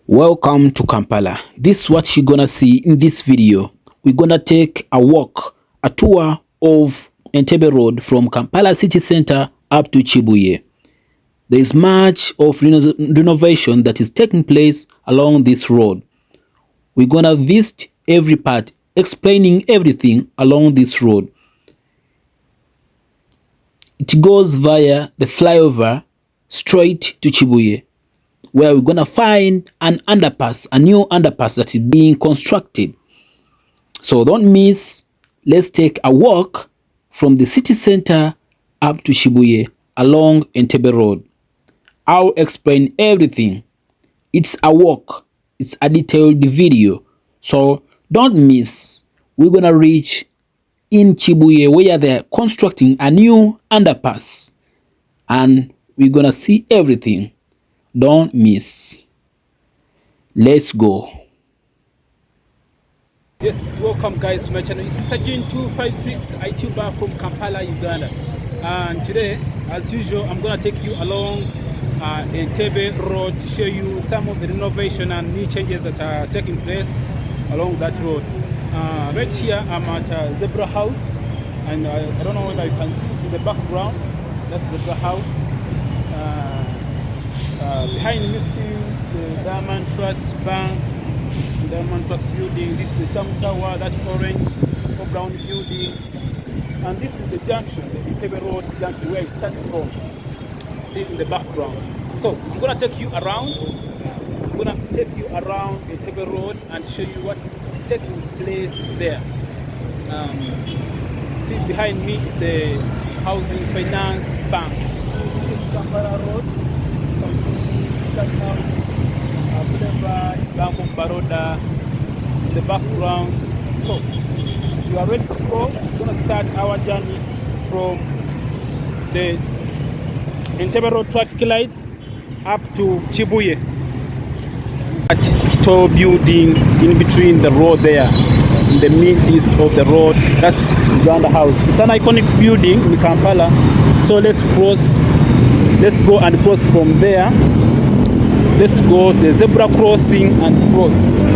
Welcome to Kampala. This is what you're gonna see in this video. We're gonna take a walk, a tour of Entebbe Road from Kampala city center up to Chibuye. There is much of renovation that is taking place along this road. We're gonna visit every part, explaining everything along this road. It goes via the flyover straight to Chibuye, where we're gonna find an underpass, a new underpass that is being constructed. So don't miss. Let's take a walk from the city center up to Chibuye along Entebbe Road. I'll explain everything. It's a walk. It's a detailed video. So don't miss. We're gonna reach in Chibuye where they're constructing a new underpass, and we're gonna see everything. Don't miss. Let's go. Yes, welcome guys to my channel. This is Sajin 256 YouTuber from Kampala, Uganda. And today, as usual, I'm gonna take you along Entebbe Road to show you some of the renovation and new changes that are taking place along that road. Right here, I'm at Zebra House, and I don't know whether you can see it in the background. That's Zebra House. Behind me is the Diamond Trust Bank, the Diamond Trust building. This is the Cham Tower, that orange or brown building. And this is the junction, the Entebbe Road junction, where it starts from. See in the background. So I'm gonna take you around. I'm gonna take you around Entebbe Road and show you what's taking place there. See behind me is the Housing Finance Bank. This is Kampala Road. Bank of Baroda in the background. So you are ready to go. We're going to start our journey from the Entebbe Road traffic lights up to Chibuye. That tall building in between the road there, in the mid-east of the road, that's Uganda House. It's an iconic building in Kampala. So let's go and cross from there. Let's go to the zebra crossing and cross.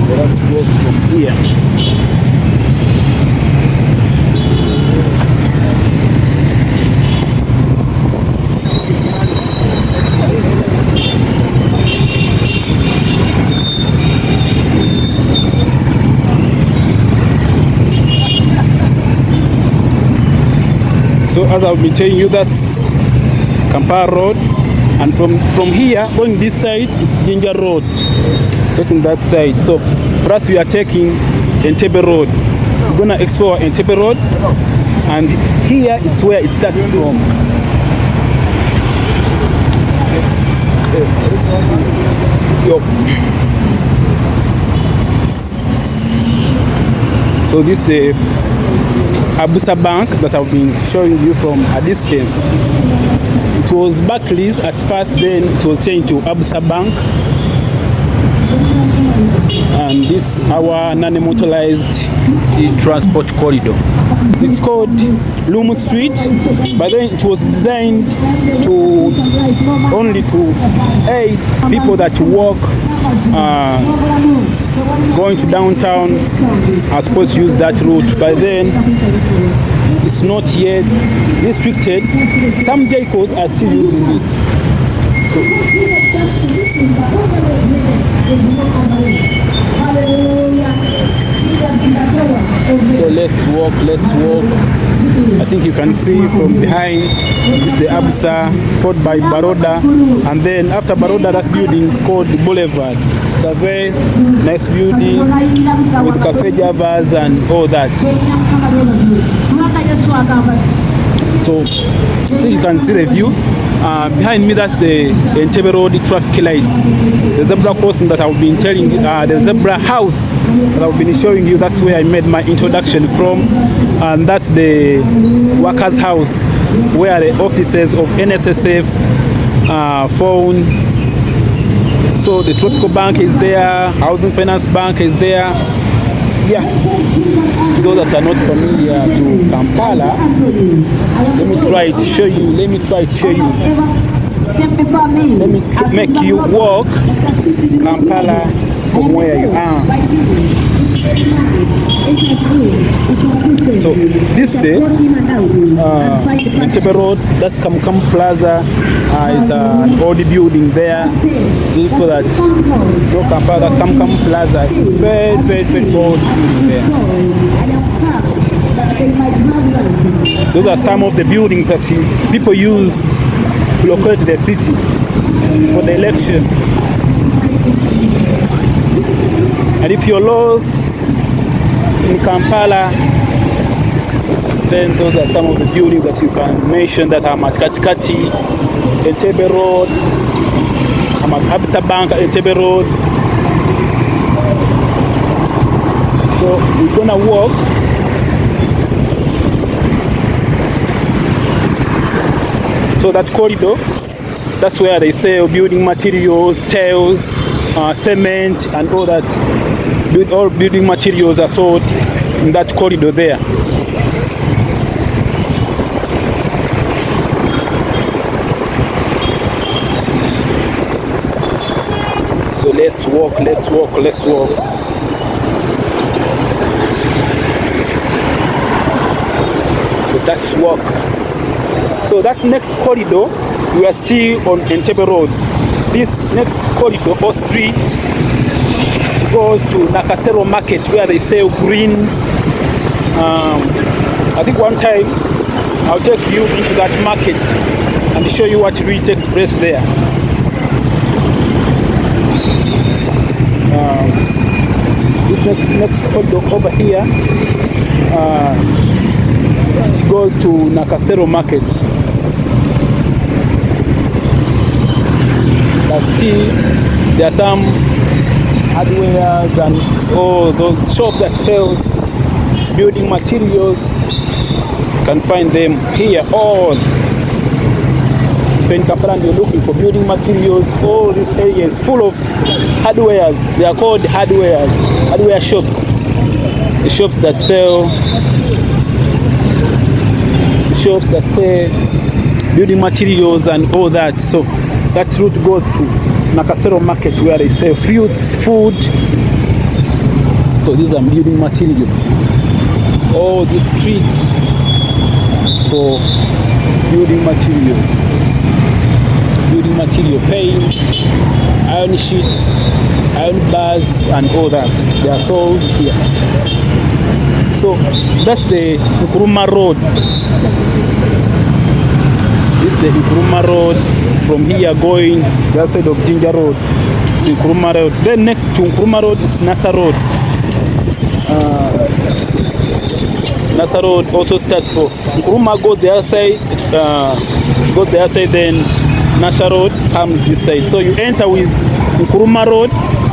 Let us cross from here. So as I've been telling you, that's Kampala Road, and from here going this side is Ginger Road, taking that side. So for us, we are taking Entebbe Road. We're gonna explore Entebbe Road, and here is where it starts from. So this is the Abusa Bank that I've been showing you from a distance. It was Barclays at first, then it was changed to Abusa Bank. And this our non-motorized transport corridor. It's called Lumu Street, but then it was designed to only to aid people that walk going to downtown are supposed to use that route, but then it's not yet restricted. Some vehicles are still using it. So let's walk. I think you can see from behind is the Abusa, followed by Baroda, and then after Baroda, that building is called the Boulevard. It's a very nice building with cafe javas and all that. So I think you can see the view. Behind me, that's the Entebbe Road traffic lights. The zebra crossing that I've been telling you, the zebra house that I've been showing you, that's where I made my introduction from. And that's the workers' house, where the offices of NSSF phone. So the Tropical Bank is there, Housing Finance Bank is there. Yeah, to those that are not familiar to Kampala, let me try to show you. Let me make you walk Kampala from where you are. So this day, Entebbe Road, that's Kampala Plaza, is an old building there. So that Kampala Plaza is very, very, very old building there. Those are some of the buildings that people use to locate the city for the election. And if you're lost in Kampala, then those are some of the buildings that you can mention that are at Katikati, Entebbe Road, I'm at Absa Bank, Entebbe Road. So we're gonna walk so that corridor, that's where they sell building materials, tiles, cement, and all that. All building materials are sold in that corridor there. So let's walk. So that's walk. So that next corridor, we are still on Entebbe Road. This next corridor or street goes to Nakasero Market, where they sell greens. I think one time I'll take you into that market and show you what really takes place there. This next corridor over here, it goes to Nakasero Market. But still, there are some hardware and all those shops that sells building materials. You can find them here all. In Kampala, you're looking for building materials, all these areas full of hardwares. They are called hardware shops. The shops that sell building materials and all that. So that route goes to Nakasero Market, where they sell fruits, food. So these are building material. All these streets for building materials. Building material, paint, iron sheets, iron bars, and all that. They are sold here. So that's the Nkrumah Road. This is the Nkrumah Road. From here going the other side of Ginger Road, it's Nkrumah Road. Then next to Nkrumah Road is Nasa Road. Nasa Road also starts for Nkrumah goes the other side, then Nasa Road comes this side. So you enter with Nkrumah Road.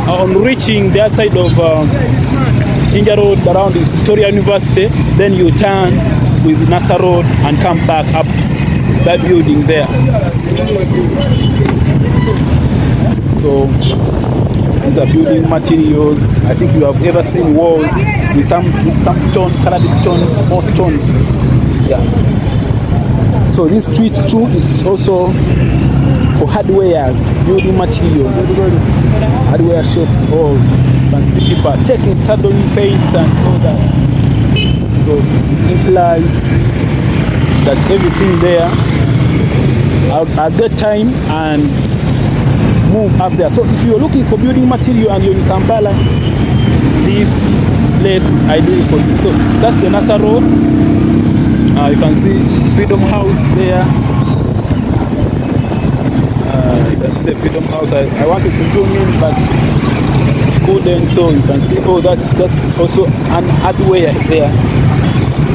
On reaching the other side of Ginger Road around Victoria University, then you turn with Nasa Road and come back up that building there. So these are building materials. I think you have ever seen walls with some stone, colored stones, small stones. Yeah. So this street too is also for hardwares, building materials, hardware shops. All you can see people are taking saddle paints and all that. So it implies that everything there, I'll get time and move up there. So if you're looking for building material and you're in Kampala, this place is ideal for you. So that's the Nasa Road. You can see Freedom House there. You can see the Freedom House. I wanted to zoom in, but couldn't. So you can see, that's also an hardware there.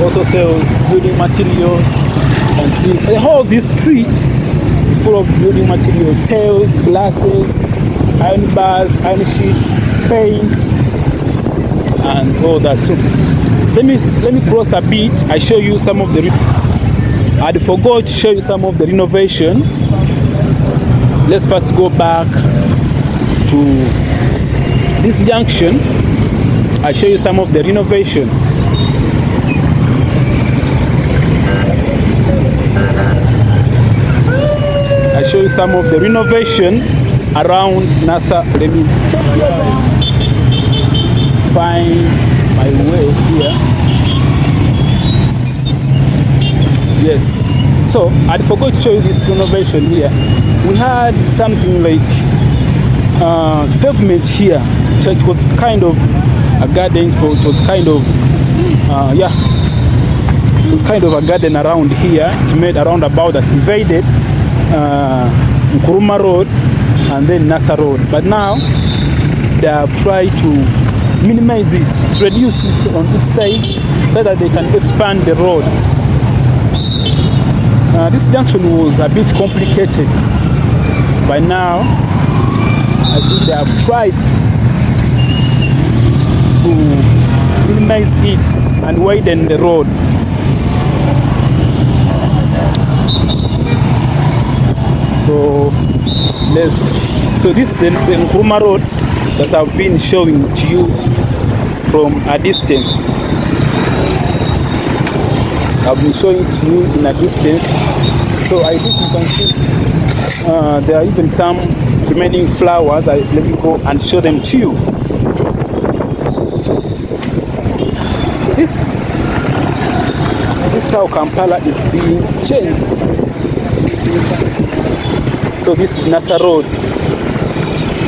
Also sells building materials. You can see the whole this street is full of building materials, tiles, glasses, iron bars, iron sheets, paint, and all that. So let me cross a bit. I show you some of the. I forgot to show you some of the renovation. Let's first go back to this junction. I show you some of the renovation. I show you some of the renovation around NASA. Let me find my way here. Yes. So I forgot to show you this renovation here. We had something like pavement here. So it was kind of a garden. So it was kind of yeah. It was kind of a garden around here. It made a roundabout that divided Nkuruma Road and then NASA Road. But now they have tried to minimize it, reduce it on each side so that they can expand the road. This junction was a bit complicated. By now, I think they have tried to minimize it and widen the road. So this is the Nkuruma Road that I've been showing to you from a distance. I've been showing to you in a distance. So I think you can see there are even some remaining flowers. Let me go and show them to you. So this is how Kampala is being changed. So this is NASA Road.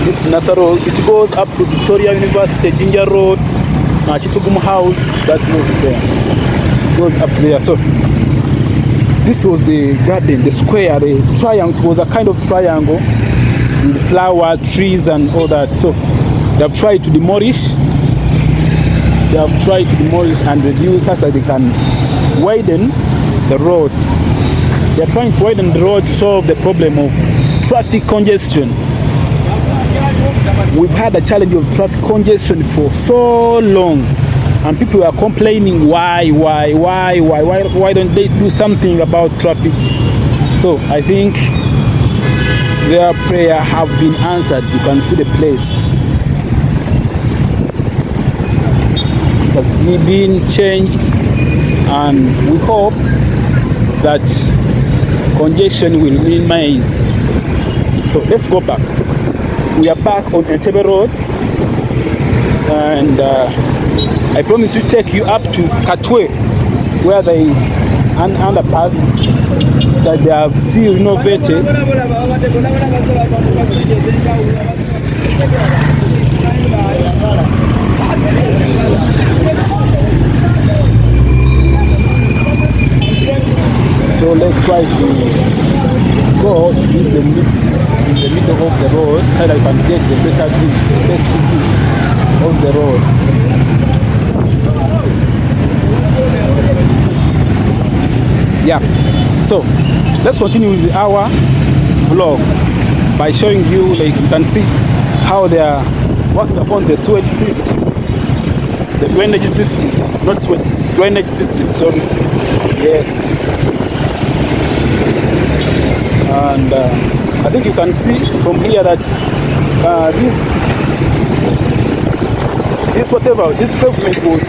This is NASA Road. It goes up to Victoria University, Jinja Road, Chitugum House. That road there. It goes up there. So this was the garden, the square, the triangle. It was a kind of triangle with flower, trees, and all that. So they have tried to demolish. They have tried to demolish and reduce so that they can widen the road. They are trying to widen the road to solve the problem of traffic congestion. We've had a challenge of traffic congestion for so long, and people are complaining why don't they do something about traffic? So I think their prayer have been answered. You can see the place has been changed, and we hope that congestion will minimize. So let's go back. We are back on Entebbe Road, and I promise to take you up to Katwe, where there is an underpass that they have still renovated. So let's try to go in the middle of the road so that I can get the better view, the best view of the road. Yeah. So let's continue with our vlog by showing you, like you can see, how they are working upon the sewage system, the drainage system, not sewage, drainage system. Sorry. Yes. And I think you can see from here that this pavement was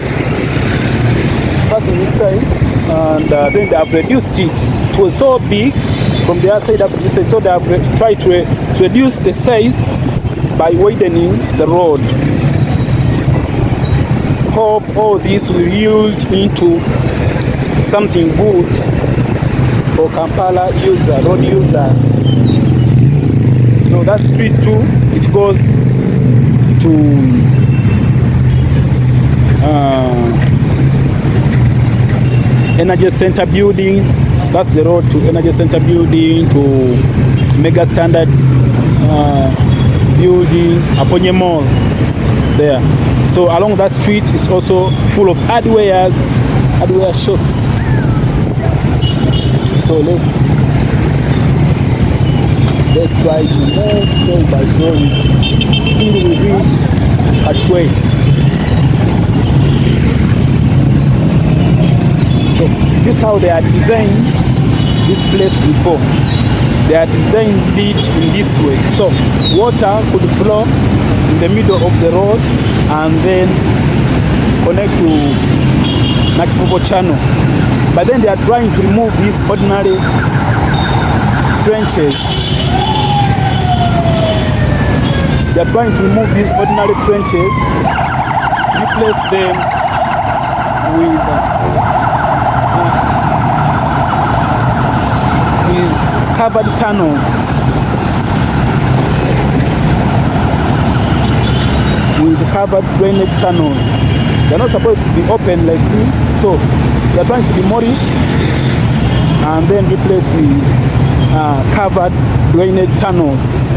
passing this side, and then they have reduced it. It was so big from the other side up to this side, so they have tried to reduce the size by widening the road. Hope all this will yield into something good for Kampala road users. So that street too, it goes to Energy Center building. That's the road to Energy Center building, to Mega Standard building, Aponye Mall there. So along that street is also full of hardware shops. So let's try to move slow by slow till we reach Katwe. So this is how they are designed this place before. They are designed it in this way. So water could flow in the middle of the road, and then connect to Nachipopo channel. But then they are trying to remove these ordinary trenches. They are trying to remove these ordinary trenches, replace them with covered tunnels. With covered drainage tunnels. They're not supposed to be open like this, so they're trying to demolish and then replace with covered drainage tunnels.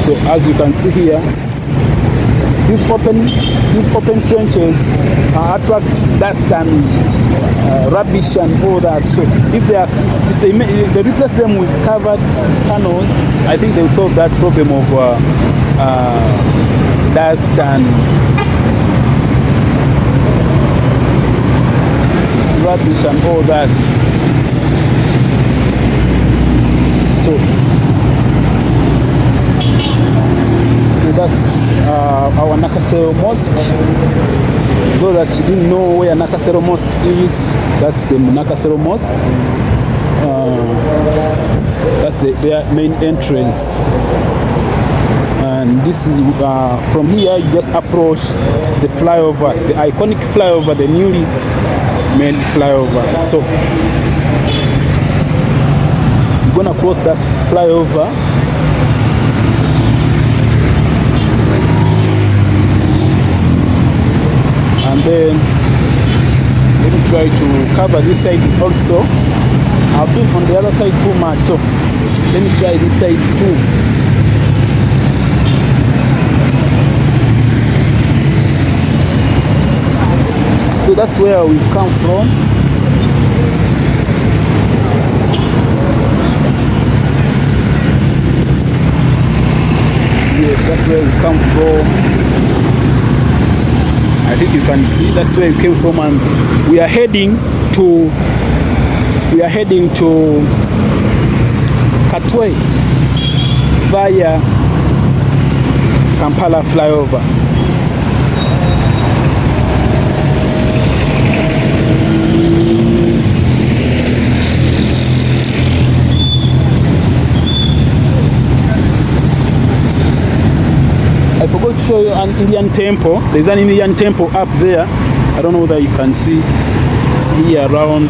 So as you can see here, these open trenches attract dust and rubbish and all that. So if they replace them with covered tunnels, I think they will solve that problem of dust and rubbish and all that. So that's our Nakasero Mosque. Those that didn't know where Nakasero Mosque is, that's the Nakasero Mosque. That's their main entrance. And this is from here you just approach the flyover, the iconic flyover, the newly made flyover. So you're gonna cross that flyover. And then let me try to cover this side also. I've been on the other side too much, so let me try this side too. So that's where we've come from. Yes, that's where we come from. I think you can see that's where we came from, and we are heading to Katwe via Kampala flyover. I forgot to show you an Indian temple. There's an Indian temple up there. I don't know whether you can see here around.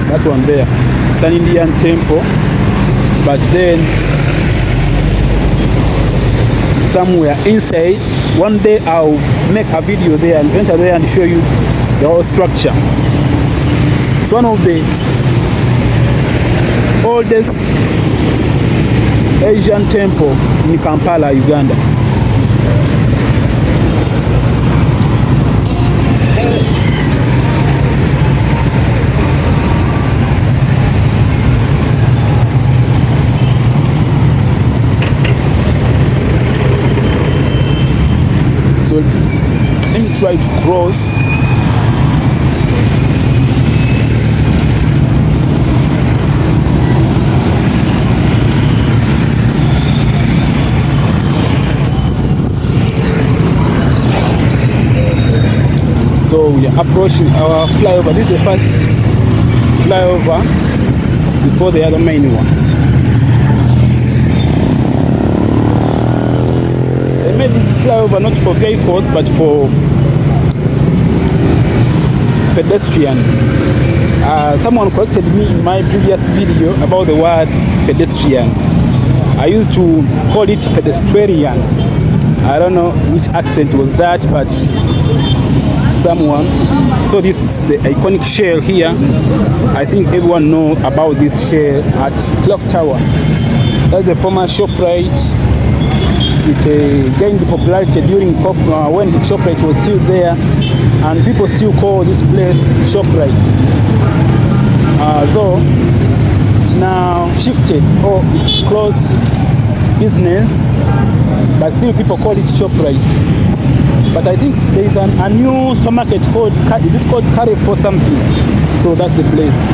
That one there. It's an Indian temple. But then somewhere inside, one day I'll make a video there and enter there and show you the whole structure. It's one of the oldest Asian temple in Kampala, Uganda. So let me try to cross. So we are approaching our flyover. This is the first flyover before the other main one. They made this flyover not for vehicles but for pedestrians. Someone corrected me in my previous video about the word pedestrian. I used to call it pedestrian. I don't know which accent was that, but someone. So this is the iconic shell here. I think everyone knows about this shell at Clock Tower. That's the former ShopRite. It gained popularity during when the ShopRite was still there, and people still call this place ShopRite. Though it's now shifted or it closed its business, but still people call it ShopRite. But I think there is a new supermarket called, is it called Carrefour something? So that's the place.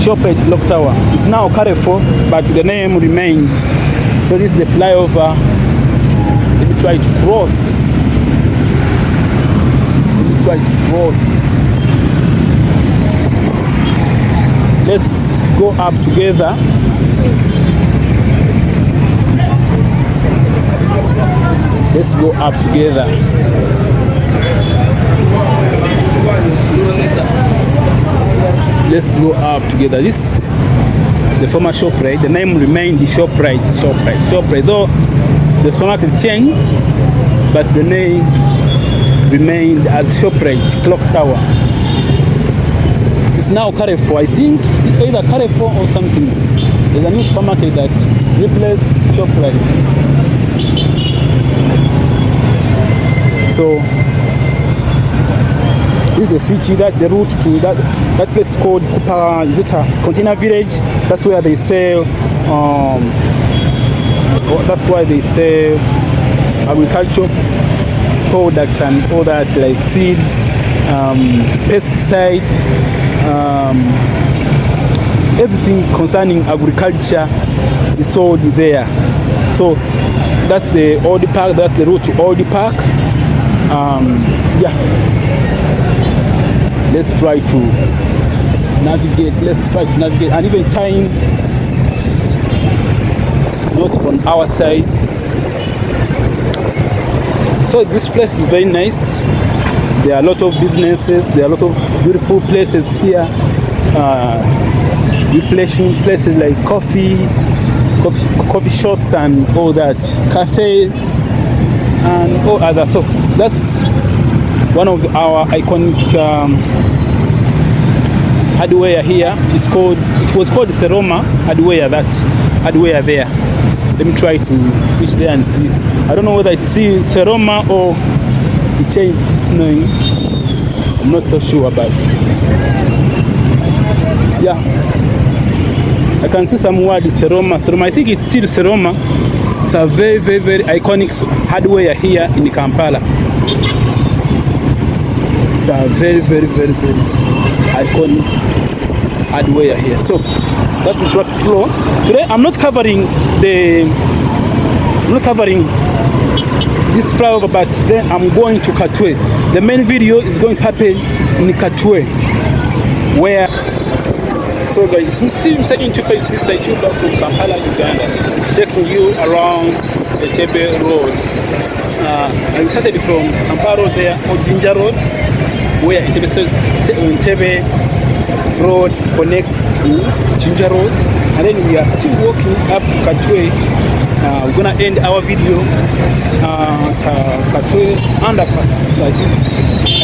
Shoprite Clock Tower. It's now Carrefour, but the name remained. So this is the flyover. Let me try to cross. Let's go up together. Let's go up together. Let's go up together. This the former Shoprite. The name remained the Shoprite. Though the supermarket changed, but the name remained as Shoprite Clock Tower. It's now Carrefour. I think it's either Carrefour or something. There's a new supermarket that replaced Shoprite. So this is the city, that's the route to that place called Kampala. Is it a container village? That's where they sell that's why they sell agricultural products and all that, like seeds, pesticide, everything concerning agriculture is sold there. So that's the old park. That's the route to old park. Yeah, let's try to navigate. And even time not on our side. So this place is very nice. There are a lot of businesses. There are a lot of beautiful places here. Refreshing places like coffee shops and all that, cafe and all other. So that's one of our iconic hardware here. It was called Seroma hardware. That hardware there. Let me try to reach there and see. I don't know whether it's still Seroma or it changed its name. I'm not so sure, but yeah, I can see some word Seroma. I think it's still Seroma. It's a very, very, very iconic hardware here in Kampala. It's a very, very, very, very iconic hardware here. So that's the traffic flow. Today I'm not covering this flyover, but then I'm going to Katwe. The main video is going to happen in Katwe, where so guys, it's still inside 256 YouTuber from Kampala, Uganda, taking you around the Entebbe road. I started from Kampala road there, or Jinja road, where Entebbe road connects to Jinja road, and then we are still walking up to Katwe. We're gonna end our video at Katwe's Underpass. I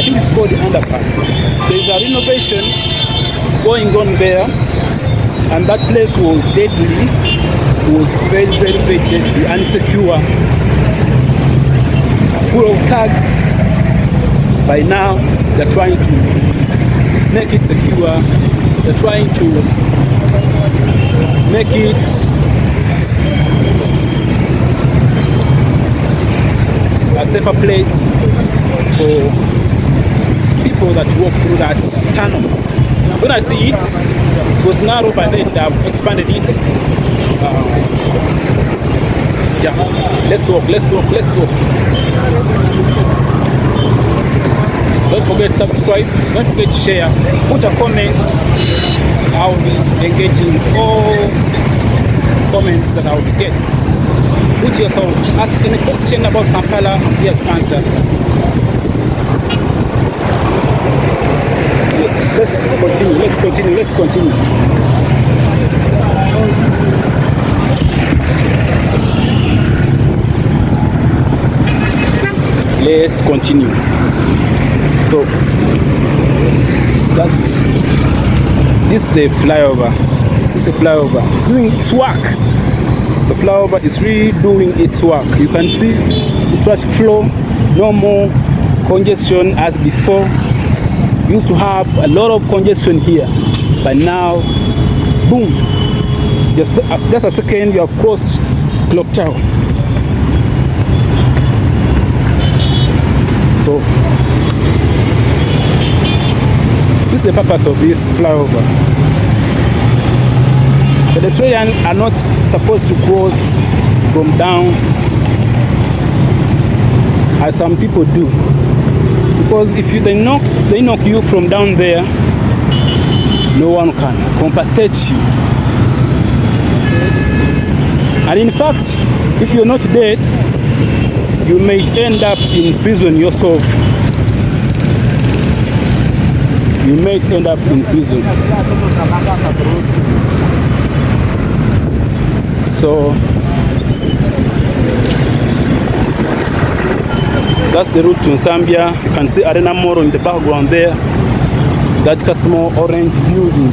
think it's called the Underpass. There's a renovation going on there, and that place was deadly. It was very, very, very deadly, insecure, full of thugs. By now, they're trying to make it secure. They're trying to make it a safer place for people that walk through that tunnel. When I see it, it was narrow, but then they have expanded it. Yeah, let's walk. Don't forget to subscribe, don't forget to share, put a comment. I'll be engaging all comments that I'll be getting. Put your thoughts, ask any question about Kampala, I'm here to answer. Yes, let's continue. Let's continue. So this is the flyover. It's doing its work. The flyover is really doing its work. You can see the traffic flow, no more congestion as before. We used to have a lot of congestion here, but now, boom, just a second, you have crossed Clock Tower. So this is the purpose of this flyover. Pedestrians are not supposed to cross from down as some people do, because if they knock you from down there, no one can compensate you. And in fact, if you're not dead, you may end up in prison yourself. You may end up in prison. So that's the route to Zambia. You can see Arena Mall in the background there. That small orange building.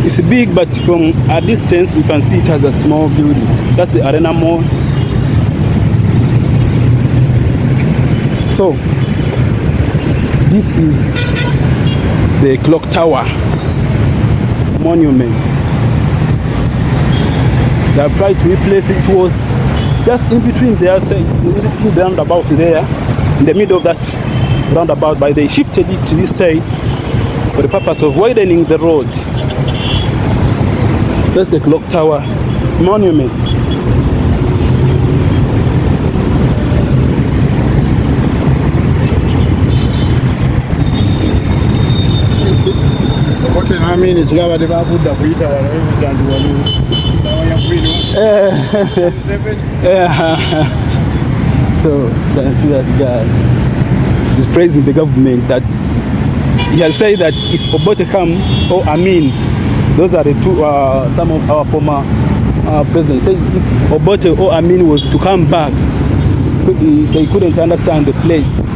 It's big, but from a distance you can see it has a small building. That's the Arena Mall. So this is the clock tower monument. They have tried to replace it. It was just in between there, say, in the roundabout there, in the middle of that roundabout, but they shifted it to this side for the purpose of widening the road. That's the clock tower monument. So you can see that guy is praising the government that he has said that if Obote comes, or Amin, those are the two, some of our former presidents said if Obote or Amin was to come back, they couldn't understand the place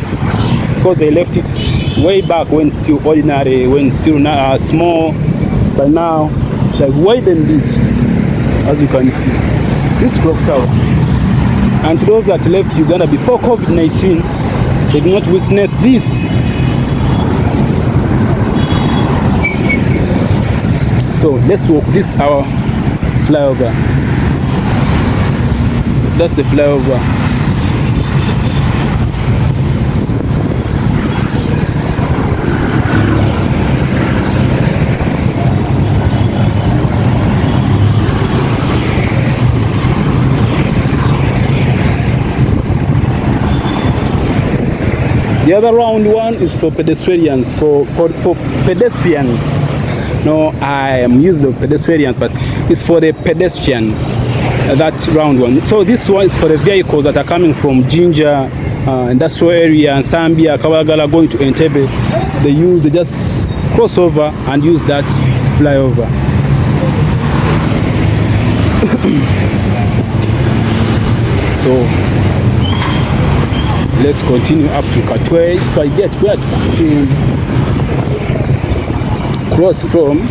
because they left it way back when still ordinary, when still small, but now they've widened it, as you can see. This clock tower. And to those that left Uganda before COVID-19, they did not witness this. So let's walk this our flyover. That's the flyover. The other round one is for pedestrians. For pedestrians. No, I am using the pedestrians, but it's for the pedestrians. That round one. So this one is for the vehicles that are coming from Jinja, industrial area, and Zambia, Kawagala, going to Entebbe. They just cross over and use that flyover. So let's continue up to Katwe. If I get where to cross from,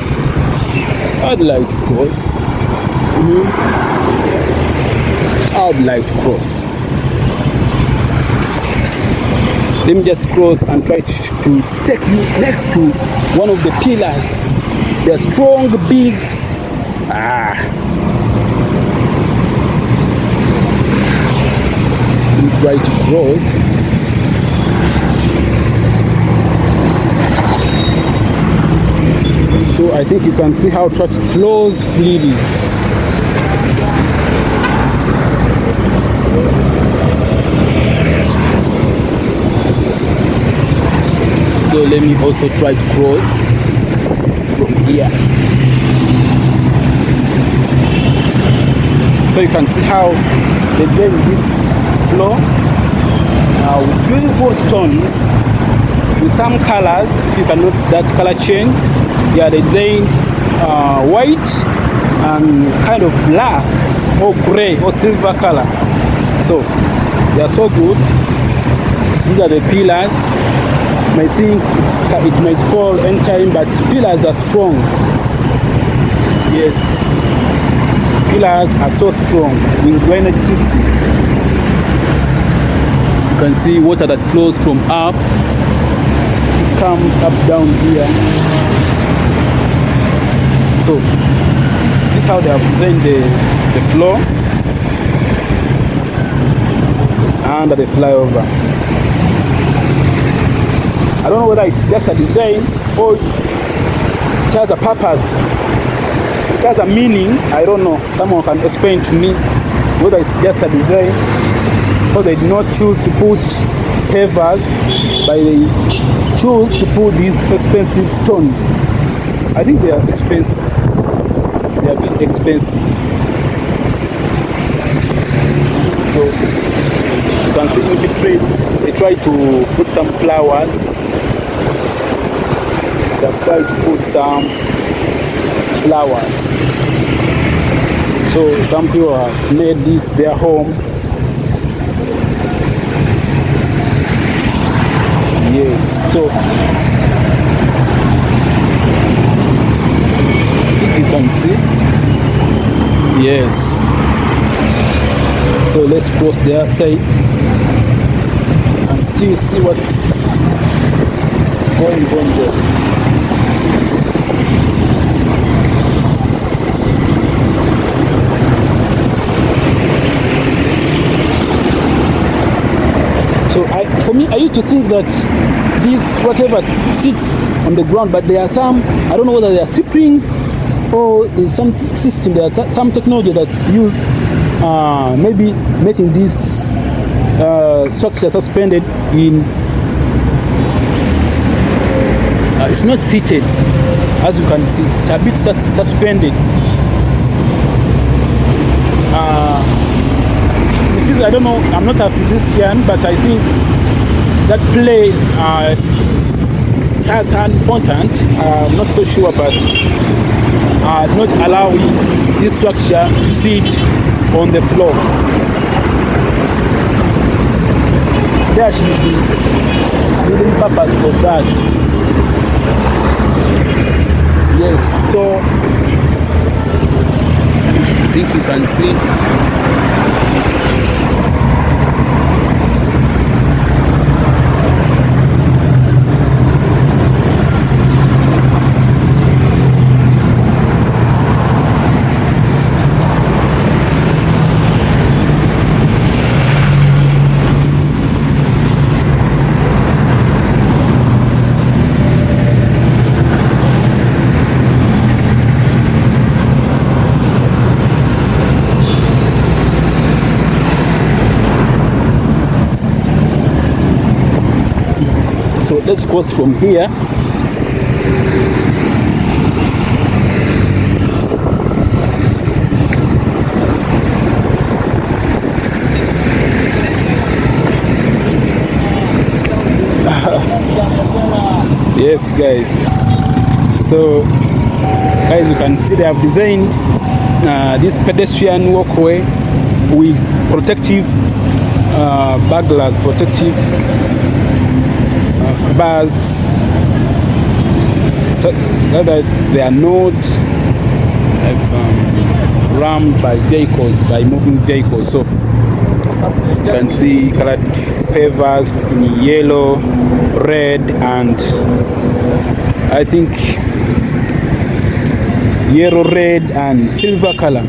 I'd like to cross. I'd like to cross. Let me just cross and try to take you next to one of the pillars. They're strong, big. Try to cross. So I think you can see how traffic flows freely. So let me also try to cross from here. So you can see how they drain this floor. Beautiful stones with some colors. If you can notice that color change, yeah, they design white and kind of black or gray or silver color. So they are so good. These are the pillars. I think it might fall anytime, but pillars are strong. Yes, pillars are so strong with drainage system. You can see water that flows from up. It comes up down here. So this is how they have designed the floor under the flyover. I don't know whether it's just a design or it has a purpose. it has a meaning. I don't know. Someone can explain to me whether it's just a design, or they did not choose to put pavers, but they choose to put these expensive stones. I think they are expensive. They are a bit expensive. So you can see in between they try to put some flowers. They try to put some flowers. So some people have made this their home. Yes, so if you can see, yes. So let's cross the other side and still see what's going on there. So for me, I used to think that this whatever sits on the ground, but there are some, I don't know whether they are springs or there's some system, there are some technology that's used, maybe making this structure suspended in, it's not seated, as you can see, it's a bit suspended. I don't know, I'm not a physician, but I think that plane has an important, I'm not so sure, but not allowing this structure to sit on the floor. There should be hidden purpose for that. Yes, so I think you can see. So let's cross from here. Yes, guys. So, guys, you can see they have designed this pedestrian walkway with protective burglars, protective bars, so that they are not rammed by vehicles, by moving vehicles. So you can see colored pavers in yellow, red, and I think yellow, red, and silver color.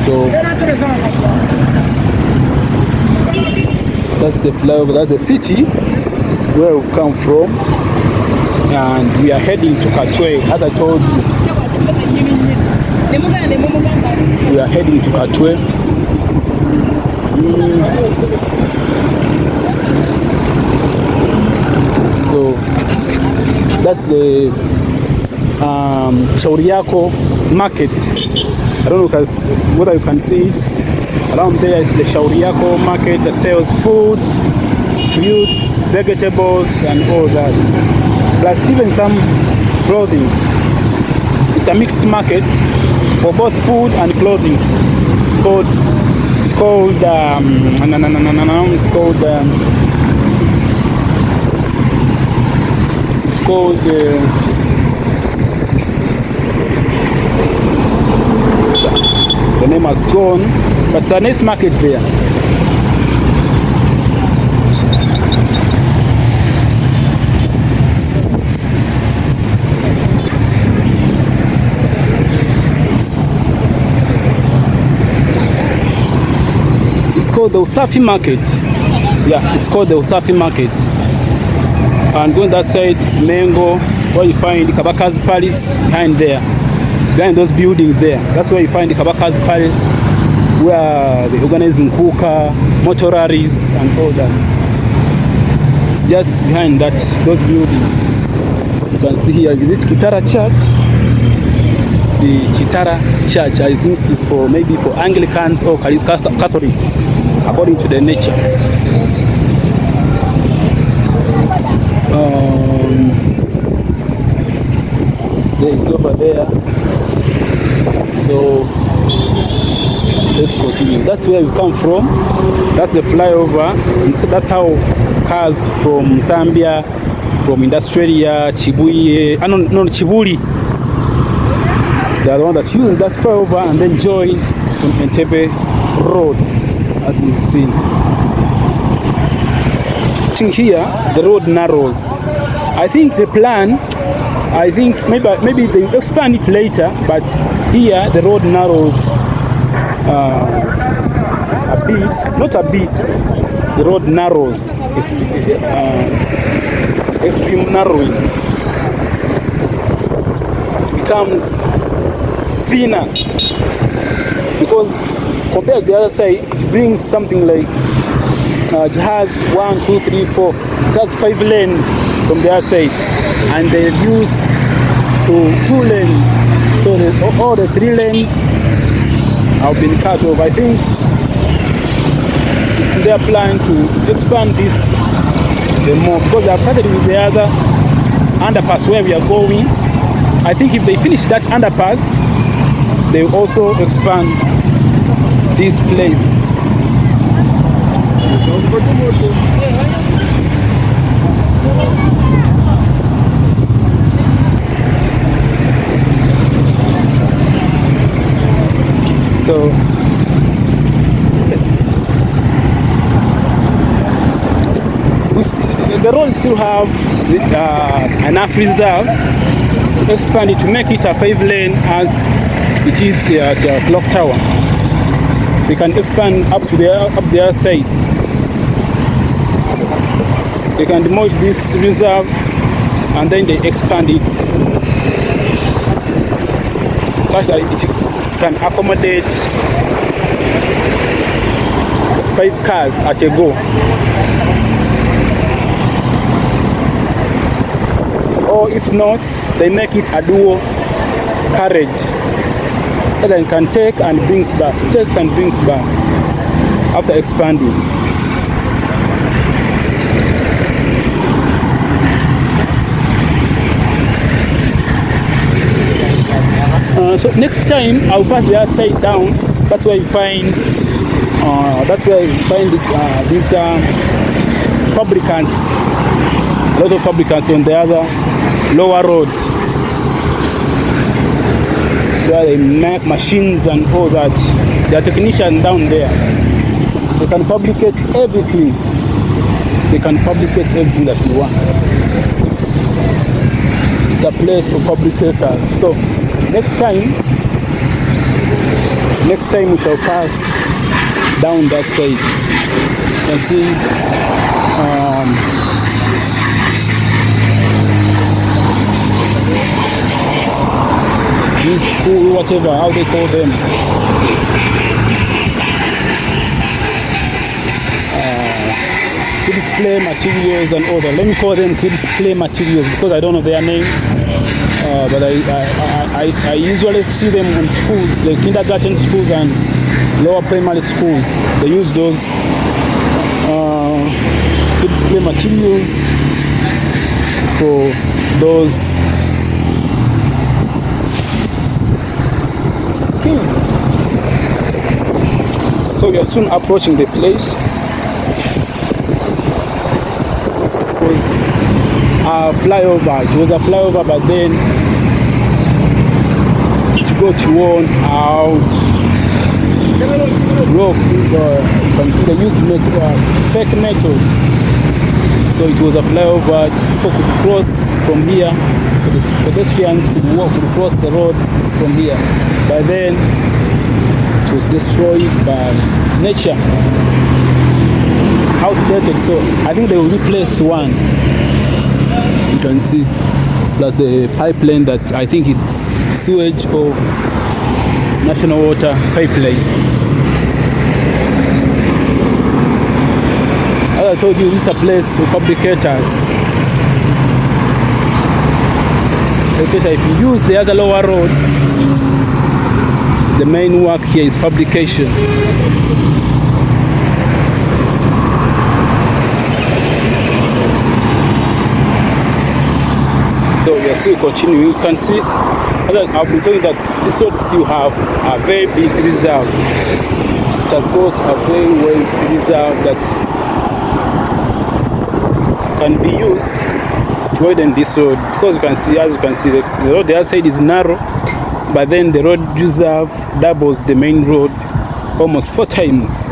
So that's the flyover, that's the city where we've come from, and we are heading to Katwe. As I told you, we are heading to Katwe. So that's the Shauri Yako market. I don't know whether you can see it. Around there is the Shauri Yako market that sells food, fruits, vegetables, and all that. Plus even some clothing. It's a mixed market for both food and clothing. It's called the name has gone, but it's a nice market there. It's called the Usafi Market. Yeah, it's called the Usafi Market. And going that side is mango, where you find Kabaka's Palace behind there. Behind those buildings there. That's where you find the Kabaka's Palace, where they organize Nkuka, motor rallies and all that. It's just behind that, those buildings. You can see here, is it Kitara Church? The Kitara Church, I think is for maybe for Anglicans or Catholics, according to the nature. It's over there. So let's continue. That's where we come from. That's the flyover. And so that's how cars from Zambia, from Industrialia, Chibuye, no, Chibuli, they are the one that uses that flyover and then join on Entebbe Road, as you've seen. Here, the road narrows. I think the plan, maybe they expand it later, but here the road narrows a bit, not a bit, the road narrows, extreme narrowing. It becomes thinner because compared to the other side, it brings something like it has 1, 2, 3, 4. It has 5 lanes from the other side, and they reduce to 2 lanes. So all the 3 lanes have been cut off. I think it's their plan to expand this the more, because they have started with the other underpass where we are going. I think if they finish that underpass, they will also expand this place. So the road still have enough reserve to expand it, to make it a 5-lane as it is here at Clock Tower. They can expand up to the other side. They can demolish this reserve and then they expand it such that it can accommodate 5 cars at a go. Or if not, they make it a dual carriage that then can take and brings back, takes and brings back after expanding. So next time I'll pass the other side down. That's where you find these fabricants, a lot of fabricants on the other lower road, where they make machines and all that. There are technicians down there. They can fabricate everything. They can fabricate everything that you want. It's a place for fabricators. So next time we shall pass down that side. You can see this school, whatever, how they call them. Kids play materials and all that. Let me call them kids play materials because I don't know their name. But I usually see them in schools, like kindergarten schools and lower primary schools. They use those kids play materials for those kids. So we are soon approaching the place. It was a flyover. It was a flyover, but then it got worn out. Rock, they used fake metals. So it was a flyover. People could cross from here. The pedestrians could cross the road from here. But then it was destroyed by nature. It's outdated, so I think they will replace one. You can see Plus the pipeline that I think it's sewage or national water pipeline. As I told you, this is a place for fabricators. Especially if you use the other lower road, the main work here is fabrication. So we are still continuing. You can see, I've been telling you that this road still have a very big reserve. It has got a very well reserve that can be used to widen this road, because you can see, as you can see, the road the other side is narrow, but then the road reserve doubles the main road almost 4 times.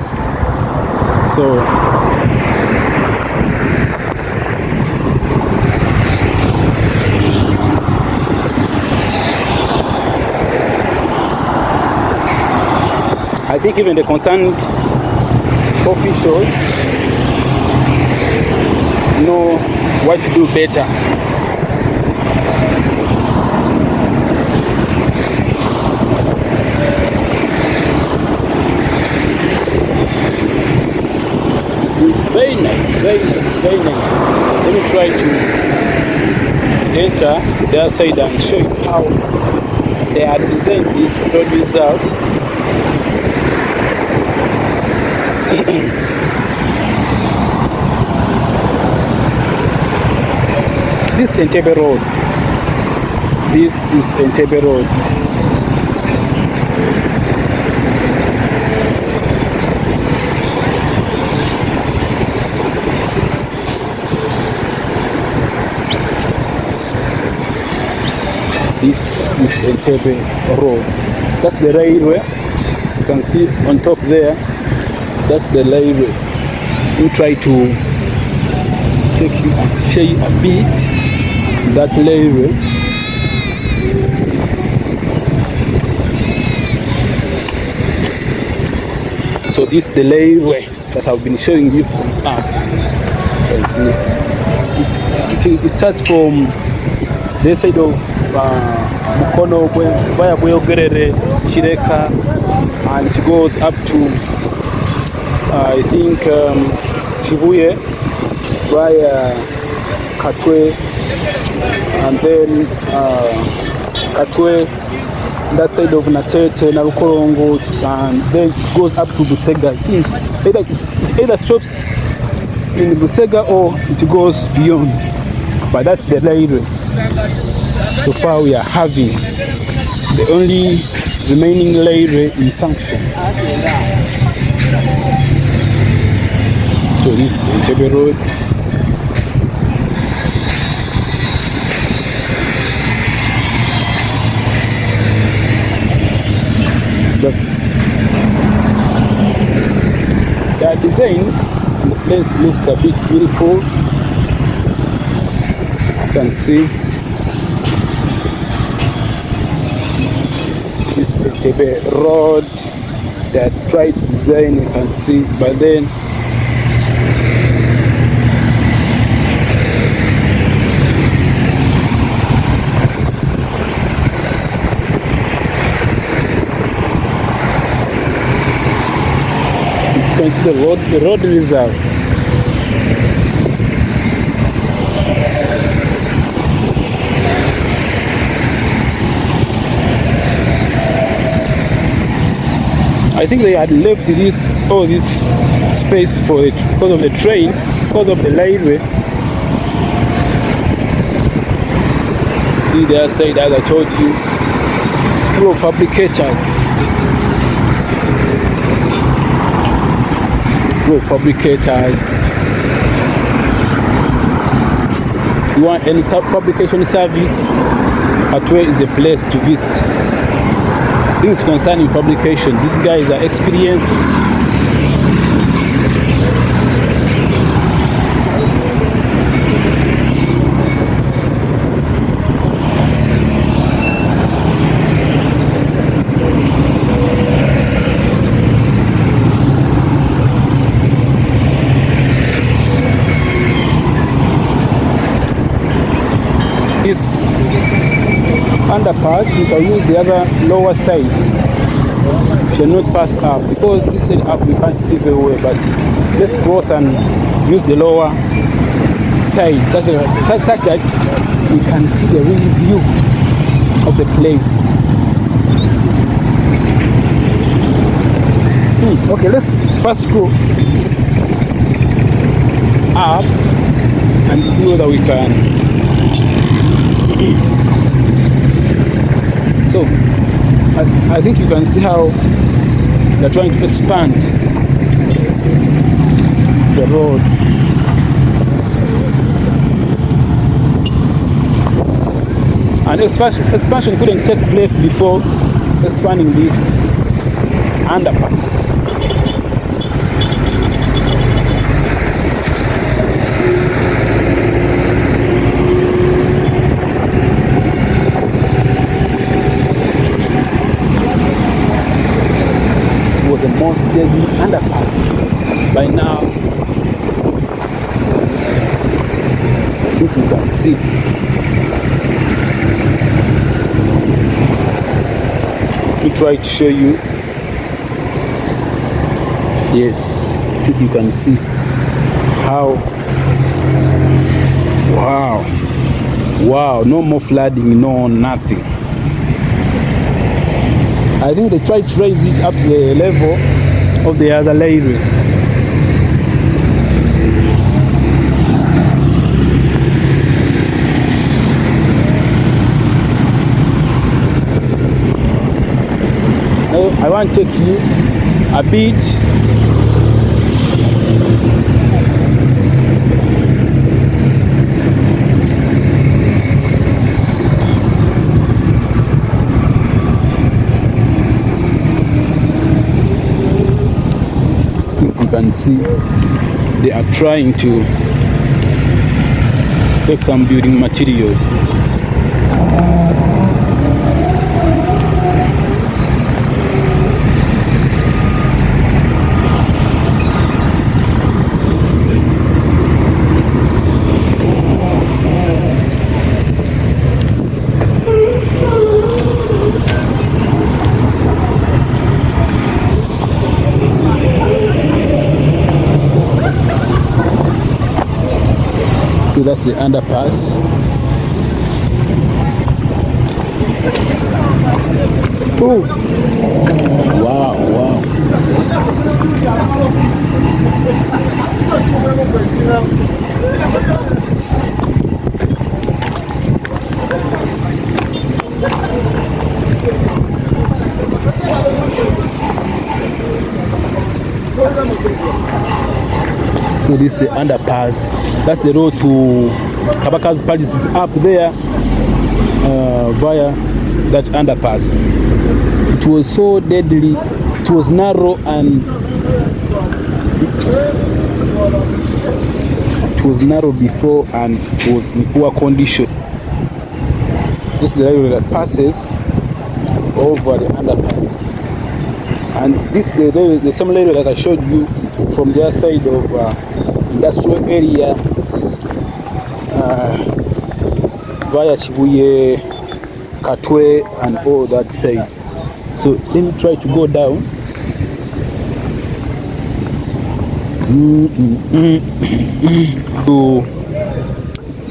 So I think even the concerned officials know what to do better. You see, very nice, very nice, very nice. Let me try to enter the other side and show you how they are designed this road reserve. This Entebbe road. This is Entebbe road. This is Entebbe road. That's the railway. You can see on top there. That's the railway. We try to take you and show you a bit that railway. So this is the railway that I've been showing you from up. It starts from the side of Mukono via Bweyogerere, Chireka, and it goes up to I think Chibuye via Katwe, and then Katwe, that side of Natete, Narukorongo, and then it goes up to Busega. I think it either stops in Busega or it goes beyond, but that's the railway. So far we are having the only remaining railway in function. So this is Entebbe road. Their design, the place looks a bit beautiful. You can see this Entebbe road. They are trying to design, you can see, but then you can see the road reserve. I think they had left all this space for it because of the train, because of the railway. See the other side, as I told you, it's full of fabricators. You want any fabrication service, Atwe is the place to visit. Things concerning fabrication, these guys are experienced. This underpass, we shall use the other lower side. We shall not pass up because this side up we can't see very well, but let's cross and use the lower side such that we can see the real view of the place. Okay, let's first go up and see whether we can. So I think you can see how they're trying to expand the road. And expansion couldn't take place before expanding this underpass. It was the most deadly underpass by now. I think you can see. Let me try to show you. Yes, I think you can see how. Wow, no more flooding, no nothing. I think they tried to raise it up to the level of the other area. Now I want to take you a bit you can see they are trying to take some building materials. So that's the underpass. Oh, wow. So this is the underpass. That's the road to Kabaka's Palace. Is up there via that underpass. It was so deadly. It was narrow and it was narrow before and it was in poor condition. This is the area that passes over the underpass. And this is the same area that I showed you from the other side of industrial area via Chibuye, Katwe and all that side. So let me try to go down. To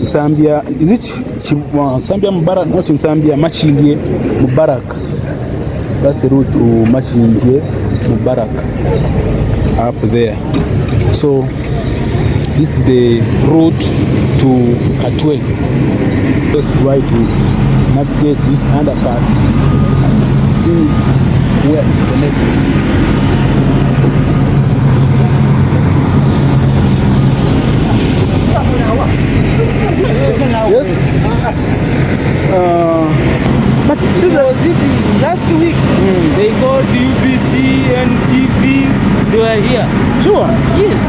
Zambia, is it Zambia Mubarak? Not in Zambia, Machindye Mubarak. That's the route to Machindye Mubarak up there. So this is the route to Katwe. Let's try to navigate this underpass and see where it connects. Yes. But it was it last week. They called UBC and TV. They were here. Sure. Yes.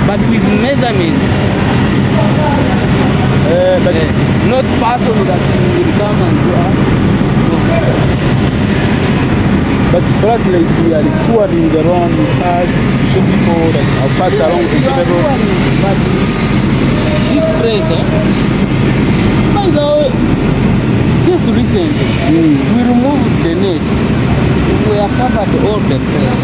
But with measurements. But not person that will come and do. But for us, like we are touring the round, we pass, show people that have passed around Entebbe. But this place, by the way, just recently, we removed the nets. We have covered all the place.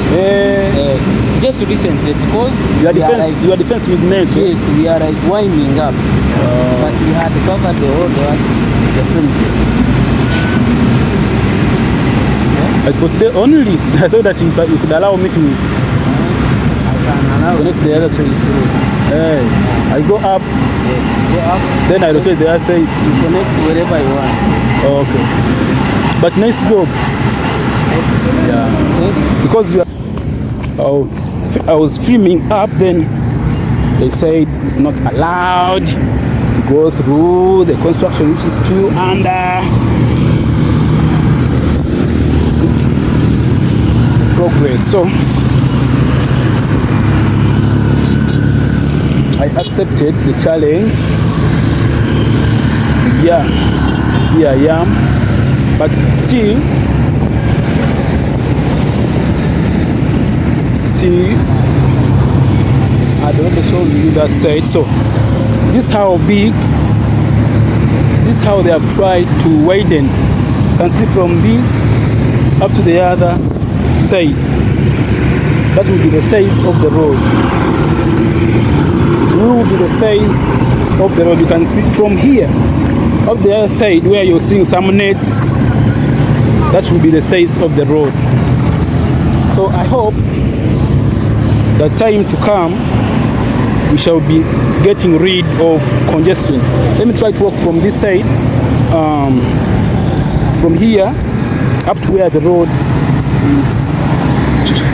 Just recently, because you are defense with net. Yes, we are like winding up, but we had covered the premises. But for today only, I thought that you could allow me to connect the other side. I go up. Yes, go up. Then I rotate the other side. You connect wherever you want. Okay. But nice job. Yeah. Because you are, I was filming up, then they said it's not allowed to go through the construction, which is still under progress. So I accepted the challenge. Yeah, here I am, but still I don't want to show you that side. So this is how big, this is how they have tried to widen. You can see from this up to the other side. That will be the size of the road. It will be the size of the road. You can see from here up the other side where you're seeing some nets. That will be the size of the road. So I hope the time to come we shall be getting rid of congestion. Let me try to walk from this side, from here up to where the road is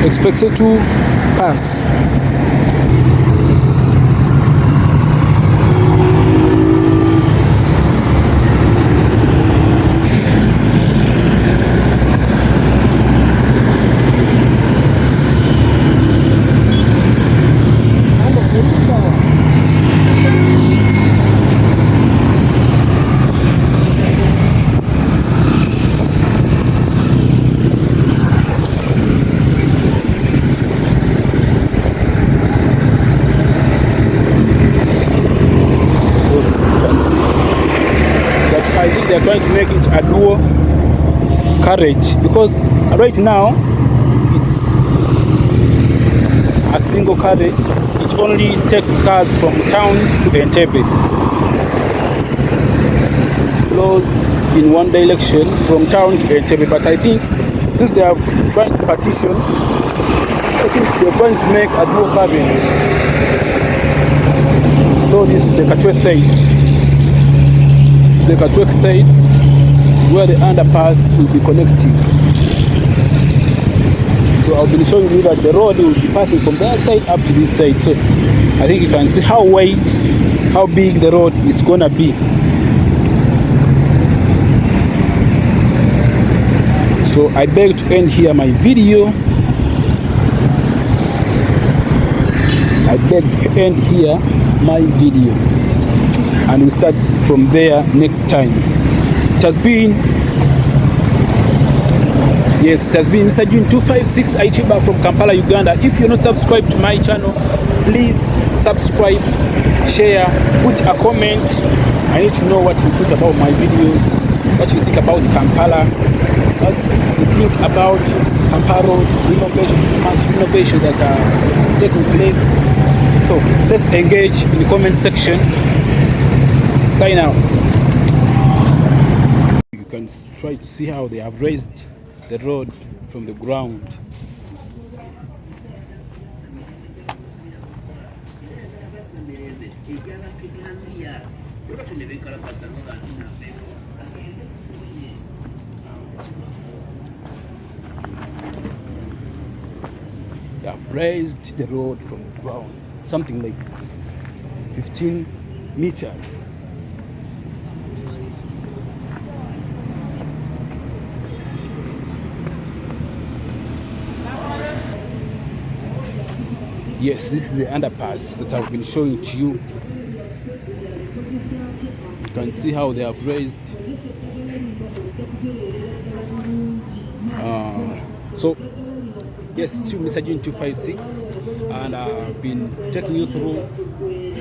expected to pass. They're trying to make it a dual carriage, because right now it's a single carriage. It only takes cars from town to Entebbe. It flows in one direction from town to Entebbe, but I think since they are trying to partition, I think they're trying to make a dual carriage. So this is the Katwe side. The Katwek side where the underpass will be connecting. So I'll be showing you that the road will be passing from that side up to this side. So I think you can see how wide, how big the road is gonna be. So I beg to end here my video. I beg to end here my video, and we start from there next time. It has been, yes, it has been Mr. June 256 YouTuber from Kampala, Uganda. If you're not subscribed to my channel, please subscribe, share, put a comment. I need to know what you think about my videos, what you think about Kampala, what you think about Kampala Road renovation, this massive renovation that are taking place. So let's engage in the comment section. Sign out. You can try to see how they have raised the road from the ground. They have raised the road from the ground, something like 15 meters. Yes, this is the underpass that I've been showing to you. You can see how they have raised. So, yes, it's Mr. June 256, and I've been taking you through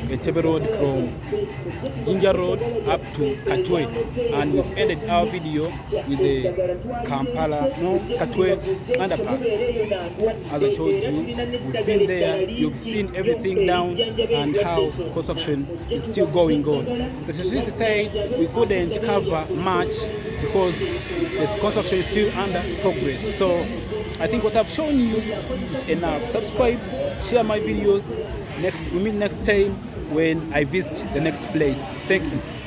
Entebbe Road from Jinja Road up to Katwe, and we've ended our video with the Kampala, Katwe Underpass. As I told you, we've been there, you've seen everything down and how construction is still going on. The society said we couldn't cover much because this construction is still under progress. So I think what I've shown you is enough. Subscribe, share my videos. We meet next time when I visit the next place. Thank you.